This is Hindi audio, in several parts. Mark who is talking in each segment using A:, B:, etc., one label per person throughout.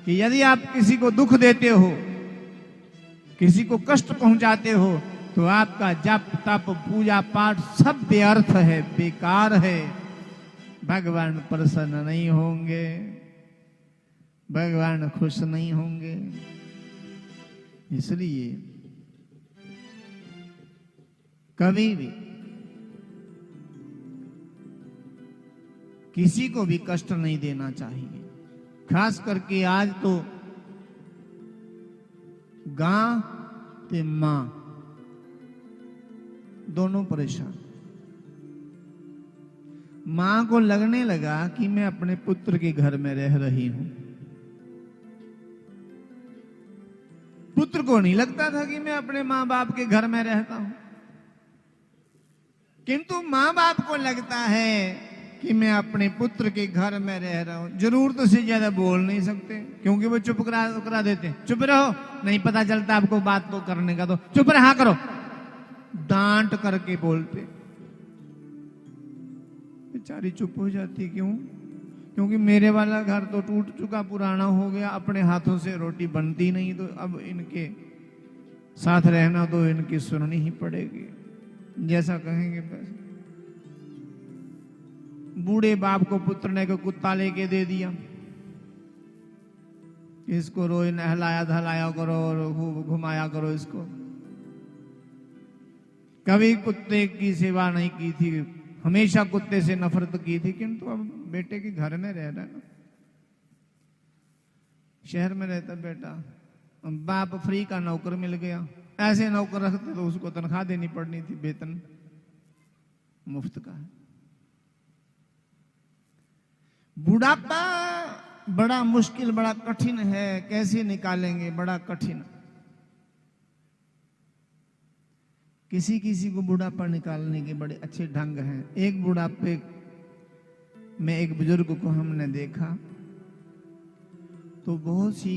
A: कि यदि आप किसी को दुख देते हो, किसी को कष्ट पहुंचाते हो, तो आपका जप तप पूजा पाठ सब व्यर्थ है, बेकार है। भगवान प्रसन्न नहीं होंगे, भगवान खुश नहीं होंगे। इसलिए कभी भी किसी को भी कष्ट नहीं देना चाहिए। खास करके आज तो गां ते मां दोनों परेशान। मां को लगने लगा कि मैं अपने पुत्र के घर में रह रही हूं। पुत्र को नहीं लगता था कि मैं अपने मां बाप के घर में रहता हूं, किंतु मां बाप को लगता है कि मैं अपने पुत्र के घर में रह रहा हूं। जरूरत से ज्यादा बोल नहीं सकते, क्योंकि वो चुप करा देते। चुप रहो, नहीं पता चलता आपको बात तो करने का, तो चुप रहा करो। डांट करके बोलते, बेचारी चुप हो जाती। क्यों? क्योंकि मेरे वाला घर तो टूट चुका, पुराना हो गया, अपने हाथों से रोटी बनती नहीं, तो अब इनके साथ रहना तो इनकी सुननी ही पड़ेगी, जैसा कहेंगे बस। बूढ़े बाप को पुत्र ने को कुत्ता लेके दे दिया, इसको रोज नहलाया धलाया करो और घुमाया करो इसको। कभी कुत्ते की सेवा नहीं की थी, हमेशा कुत्ते से नफरत की थी, किंतु अब बेटे के घर में रह रहा है ना। शहर में रहता बेटा, बाप फ्री का नौकर मिल गया। ऐसे नौकर रखते तो उसको तनख्वाह देनी पड़नी थी, वेतन मुफ्त का है। बुढ़ापा बड़ा मुश्किल, बड़ा कठिन है, कैसे निकालेंगे, बड़ा कठिन। किसी किसी को बुढ़ापा निकालने के बड़े अच्छे ढंग हैं। एक बुढ़ापे में एक बुजुर्ग को हमने देखा तो बहुत सी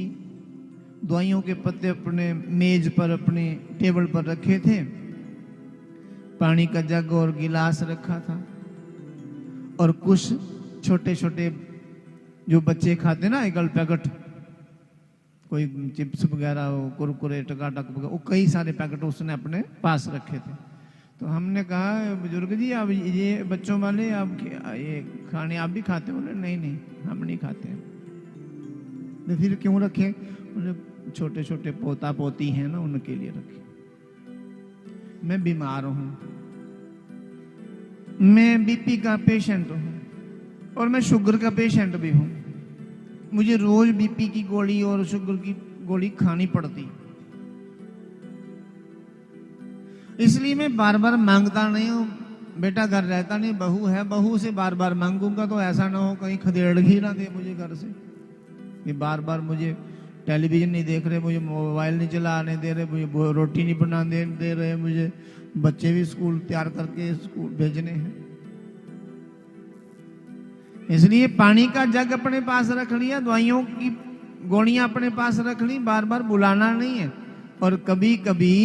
A: दवाइयों के पत्ते अपने मेज पर, अपने टेबल पर रखे थे, पानी का जग और गिलास रखा था, और कुछ छोटे छोटे जो बच्चे खाते ना एकल पैकेट, कोई चिप्स वगैरह, कुरकुरे, टकाटक वगैरह, वो कई सारे पैकेट उसने अपने पास रखे थे। तो हमने कहा, बुजुर्ग जी आप ये बच्चों वाले आप ये खाने आप भी खाते हो? नहीं नहीं हम नहीं खाते। तो फिर क्यों रखे? छोटे छोटे पोता पोती हैं ना, उनके लिए रखे। मैं बीमार हूं, मैं बीपी का पेशेंट हूं और मैं शुगर का पेशेंट भी हूं। मुझे रोज बीपी की गोली और शुगर की गोली खानी पड़ती, इसलिए मैं बार बार मांगता नहीं हूं। बेटा घर रहता नहीं, बहू है, बहू से बार बार मांगूंगा तो ऐसा ना हो कहीं खदेड़ ही ना दे मुझे घर से, कि बार बार मुझे टेलीविजन नहीं देख रहे, मुझे मोबाइल नहीं चलाने दे रहे, मुझे रोटी नहीं बनाने दे रहे, मुझे बच्चे भी स्कूल तैयार करके स्कूल भेजने हैं। इसलिए पानी का जग अपने पास रख लिया, दवाइयों की गोलियां अपने पास रख ली, बार बार बुलाना नहीं है। और कभी कभी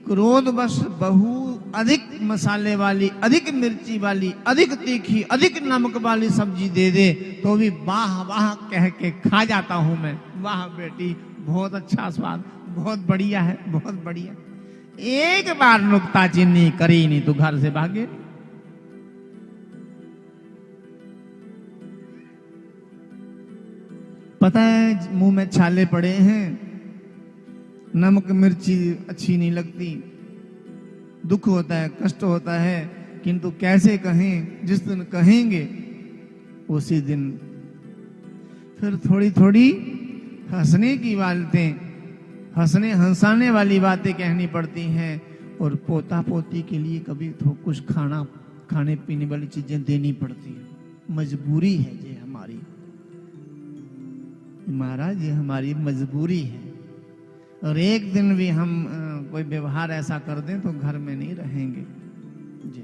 A: क्रोधवश बहू अधिक मसाले वाली, अधिक मिर्ची वाली, अधिक तीखी, अधिक नमक वाली सब्जी दे दे तो भी वाह वाह कह के खा जाता हूं मैं। वाह बेटी बहुत अच्छा स्वाद, बहुत बढ़िया है, बहुत बढ़िया। एक बार नुक्ताचीनी करी नहीं तो घर से भागे। पता है मुंह में छाले पड़े हैं, नमक मिर्ची अच्छी नहीं लगती, दुख होता है, कष्ट होता है, किंतु कैसे कहें? जिस दिन कहेंगे उसी दिन फिर थोड़ी थोड़ी हंसने की बातें, हंसाने वाली बातें कहनी पड़ती हैं। और पोता पोती के लिए कभी तो कुछ खाने पीने वाली चीजें देनी पड़ती है। मजबूरी है ये हमारी, महाराज ये हमारी मजबूरी है। और एक दिन भी हम कोई व्यवहार ऐसा कर दें तो घर में नहीं रहेंगे जी।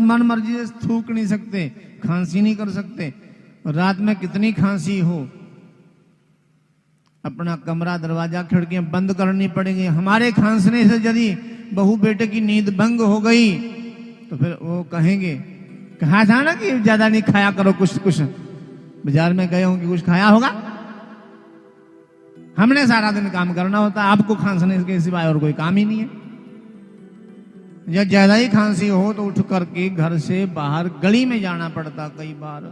A: मन मर्जी से थूक नहीं सकते, खांसी नहीं कर सकते। रात में कितनी खांसी हो, अपना कमरा दरवाजा खिड़कियां बंद करनी पड़ेंगी। हमारे खांसने से यदि बहू बेटे की नींद भंग हो गई तो फिर वो कहेंगे, कहा था ना कि ज्यादा नहीं खाया करो कुछ कुछ, बाजार में गए हो कि कुछ खाया होगा? हमने सारा दिन काम करना होता, आपको खांसने के सिवाय और कोई काम ही नहीं है। जब ज्यादा ही खांसी हो तो उठ करके घर से बाहर गली में जाना पड़ता कई बार,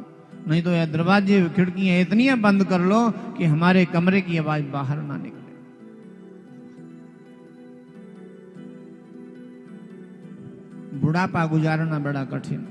A: नहीं तो यह दरवाजे खिड़कियां इतनी बंद कर लो कि हमारे कमरे की आवाज बाहर ना निकले। बुढ़ापा गुजारना बड़ा कठिन।